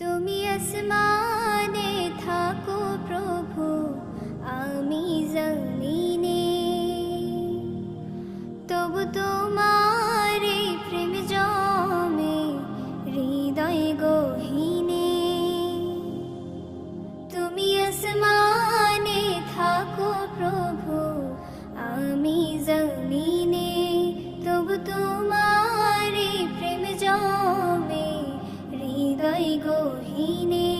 তুমি আসমানে থাকো প্রভু, আমি জমিনে, তবু তোমার এই প্রেম জমে হৃদয় গহীনে। তুমি আসমানে থাকো প্রভু, আমি জমিনে, তবু তোমার এই প্রেম জমে হৃদয় গহীনে।